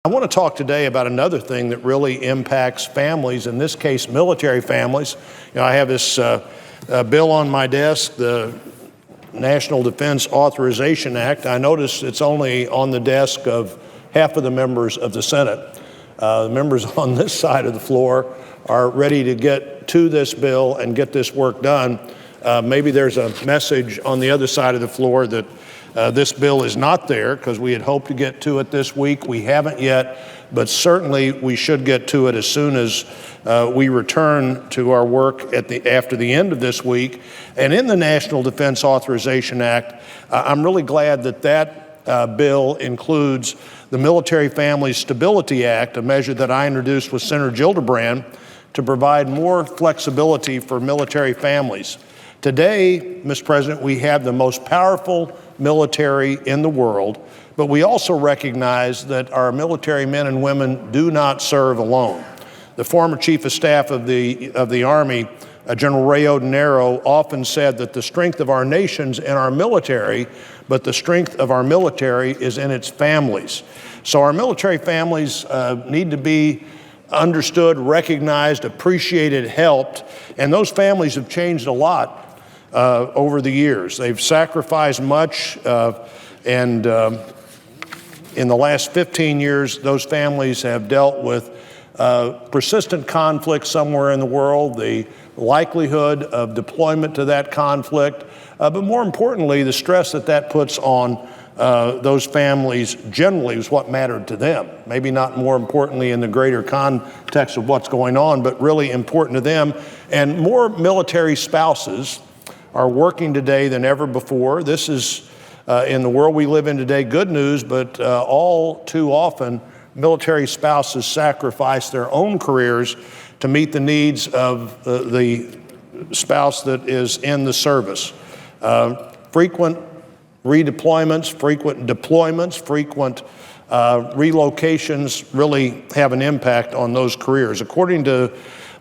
I want to talk today about another thing that really impacts families, in this case, military families. I have this bill on my desk, the National Defense Authorization Act. I notice it's only on the desk of half of the members of the Senate. The members on this side of the floor are ready to get to this bill and get this work done. Maybe there's a message on the other side of the floor that this bill is not there because we had hoped to get to it this week. We haven't yet, but certainly we should get to it as soon as we return to our work after the end of this week. And in the National Defense Authorization Act, I'm really glad that bill includes the Military Families Stability Act, a measure that I introduced with Senator Gillibrand to provide more flexibility for military families. Today, Mr. President, we have the most powerful military in the world, but we also recognize that our military men and women do not serve alone. The former Chief of Staff of the Army, General Ray Odinero, often said that the strength of our nation's in our military, but the strength of our military is in its families. So our military families need to be understood, recognized, appreciated, helped, and those families have changed a lot over the years. They've sacrificed much, and in the last 15 years, those families have dealt with persistent conflict somewhere in the world, the likelihood of deployment to that conflict, but more importantly, the stress that puts on those families generally is what mattered to them. Maybe not more importantly in the greater context of what's going on, but really important to them. And more military spouses are working today than ever before. This is, in the world we live in today, good news, but all too often, military spouses sacrifice their own careers to meet the needs of the spouse that is in the service. Frequent redeployments, frequent deployments, frequent relocations really have an impact on those careers. According to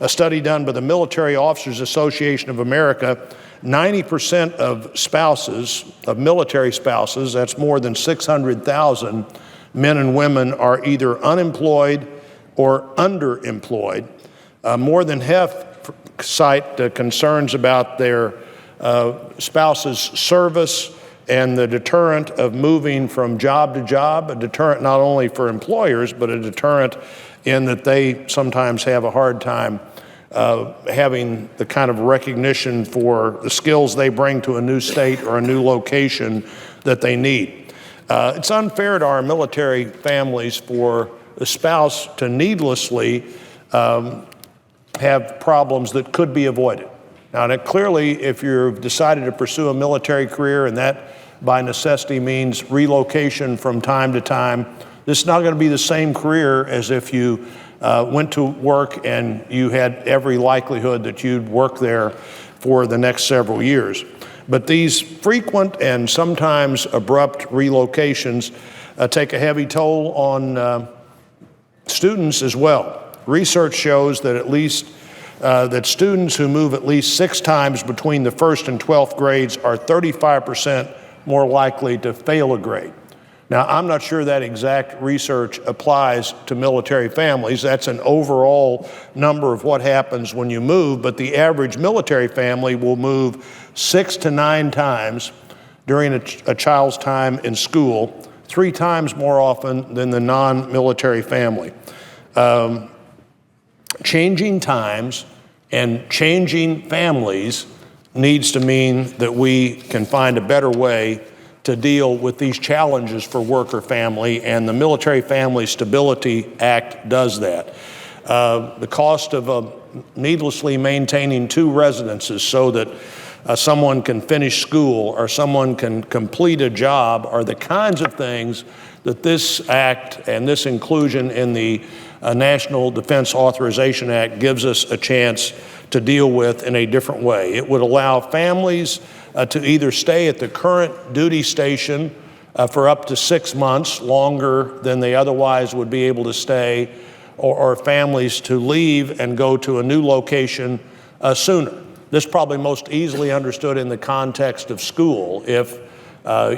a study done by the Military Officers Association of America, 90% of spouses, of military spouses, that's more than 600,000 men and women, are either unemployed or underemployed. More than half cite concerns about their spouse's service and the deterrent of moving from job to job, a deterrent not only for employers, but a deterrent in that they sometimes have a hard time having the kind of recognition for the skills they bring to a new state or a new location that they need. It's unfair to our military families for the spouse to needlessly have problems that could be avoided. Now, clearly, if you've decided to pursue a military career and that by necessity means relocation from time to time, this is not going to be the same career as if you went to work and you had every likelihood that you'd work there for the next several years. But these frequent and sometimes abrupt relocations take a heavy toll on students as well. Research shows that that students who move at least 6 times between the 1st and 12th grades are 35% more likely to fail a grade. Now, I'm not sure that exact research applies to military families. That's an overall number of what happens when you move, but the average military family will move 6 to 9 times during a child's time in school, 3 times more often than the non-military family. Changing times and changing families needs to mean that we can find a better way to deal with these challenges for work or family, and the Military Family Stability Act does that. The cost of needlessly maintaining 2 residences so that someone can finish school or someone can complete a job are the kinds of things that this act and this inclusion in the National Defense Authorization Act gives us a chance to deal with in a different way. It would allow families to either stay at the current duty station for up to 6 months, longer than they otherwise would be able to stay, or families to leave and go to a new location sooner. This is probably most easily understood in the context of school. If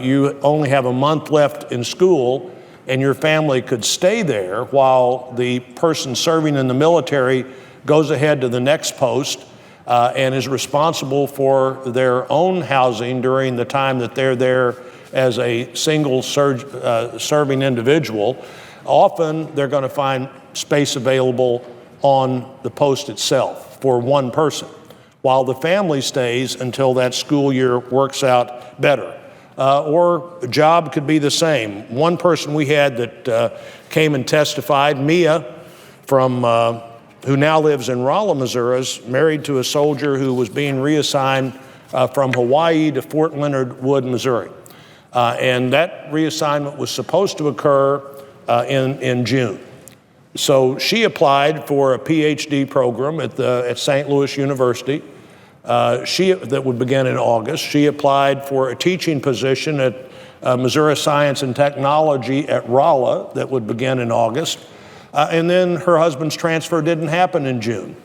you only have a month left in school, and your family could stay there while the person serving in the military goes ahead to the next post and is responsible for their own housing during the time that they're there as a single serving individual. Often they're going to find space available on the post itself for one person, while the family stays until that school year works out better. Or a job could be the same. One person we had that came and testified, Mia, who now lives in Rolla, Missouri, is married to a soldier who was being reassigned from Hawaii to Fort Leonard Wood, Missouri. And that reassignment was supposed to occur in June. So she applied for a PhD program at St. Louis University. That would begin in August. She applied for a teaching position at Missouri Science and Technology at Rolla that would begin in August. And then her husband's transfer didn't happen in June.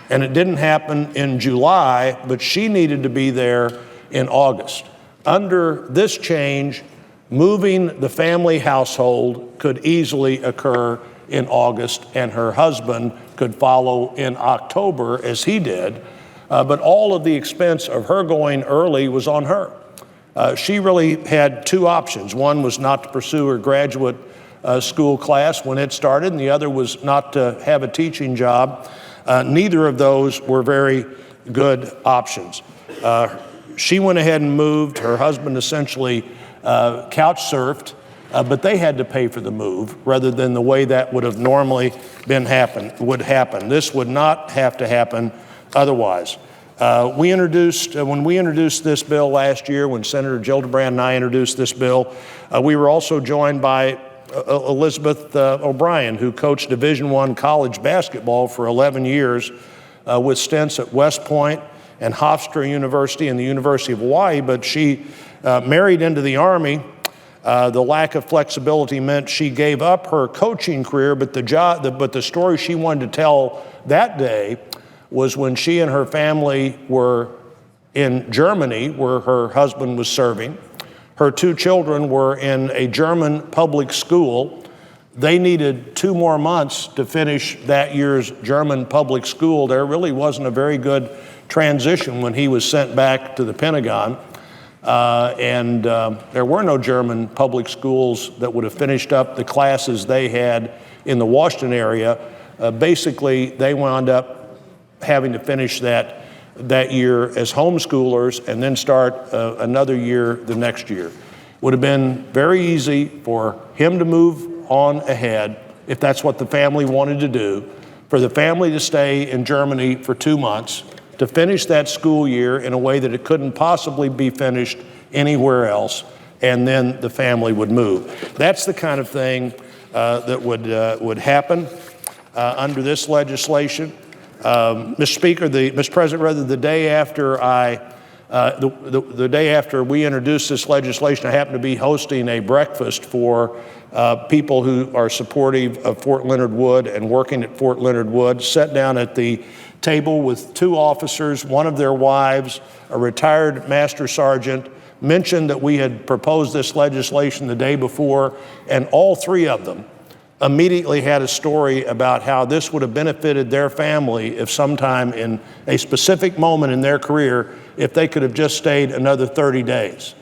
And it didn't happen in July, but she needed to be there in August. Under this change, moving the family household could easily occur in August, and her husband could follow in October as he did. But all of the expense of her going early was on her. She really had two options. One was not to pursue her graduate school class when it started, and the other was not to have a teaching job. Neither of those were very good options. She went ahead and moved. Her husband essentially couch surfed, but they had to pay for the move rather than the way that would have normally would happen. This would not have to happen otherwise. When we introduced this bill last year, when Senator Gillibrand and I introduced this bill, we were also joined by Elizabeth O'Brien, who coached Division I college basketball for 11 years with stints at West Point and Hofstra University and the University of Hawaii, but she married into the Army. The lack of flexibility meant she gave up her coaching career, but the story she wanted to tell that day was when she and her family were in Germany, where her husband was serving. Her two children were in a German public school. They needed 2 more months to finish that year's German public school. There really wasn't a very good transition when he was sent back to the Pentagon. There were no German public schools that would have finished up the classes they had in the Washington area. Basically, they wound up having to finish that year as homeschoolers and then start another year the next year. Would have been very easy for him to move on ahead if that's what the family wanted to do, for the family to stay in Germany for 2 months, to finish that school year in a way that it couldn't possibly be finished anywhere else, and then the family would move. That's the kind of thing that would happen under this legislation. Mr. President, the day after the day after we introduced this legislation, I happened to be hosting a breakfast for people who are supportive of Fort Leonard Wood and working at Fort Leonard Wood. Sat down at the table with 2 officers, one of their wives, a retired master sergeant, mentioned that we had proposed this legislation the day before, and all 3 of them immediately had a story about how this would have benefited their family if sometime in a specific moment in their career, if they could have just stayed another 30 days,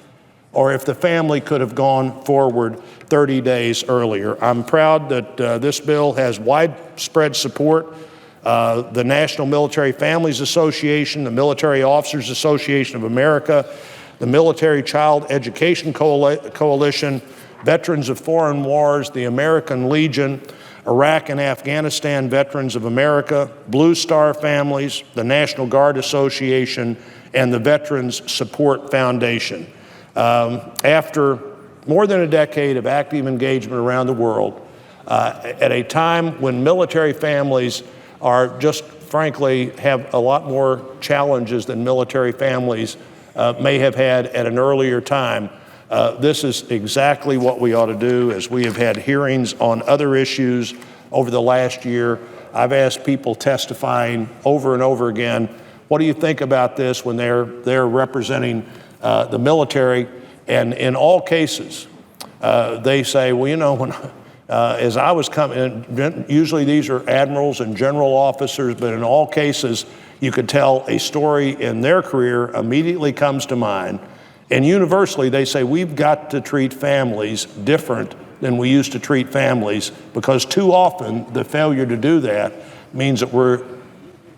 or if the family could have gone forward 30 days earlier. I'm proud that this bill has widespread support. The National Military Families Association, the Military Officers Association of America, the Military Child Education Coalition, Veterans of Foreign Wars, the American Legion, Iraq and Afghanistan Veterans of America, Blue Star Families, the National Guard Association, and the Veterans Support Foundation. After more than a decade of active engagement around the world, at a time when military families are just frankly have a lot more challenges than military families may have had at an earlier time, this is exactly what we ought to do. As we have had hearings on other issues over the last year, I've asked people testifying over and over again, what do you think about this when they're representing the military? And in all cases, they say, well, you know, when as I was coming, usually these are admirals and general officers, but in all cases, you could tell a story in their career immediately comes to mind. And universally, they say, we've got to treat families different than we used to treat families, because too often the failure to do that means that we're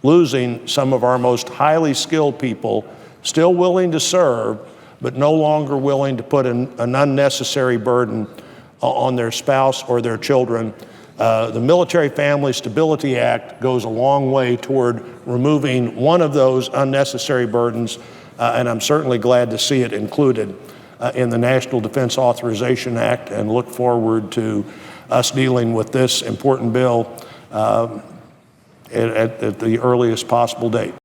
losing some of our most highly skilled people, still willing to serve, but no longer willing to put an unnecessary burden on their spouse or their children. The Military Family Stability Act goes a long way toward removing one of those unnecessary burdens, and I'm certainly glad to see it included in the National Defense Authorization Act, and look forward to us dealing with this important bill at the earliest possible date.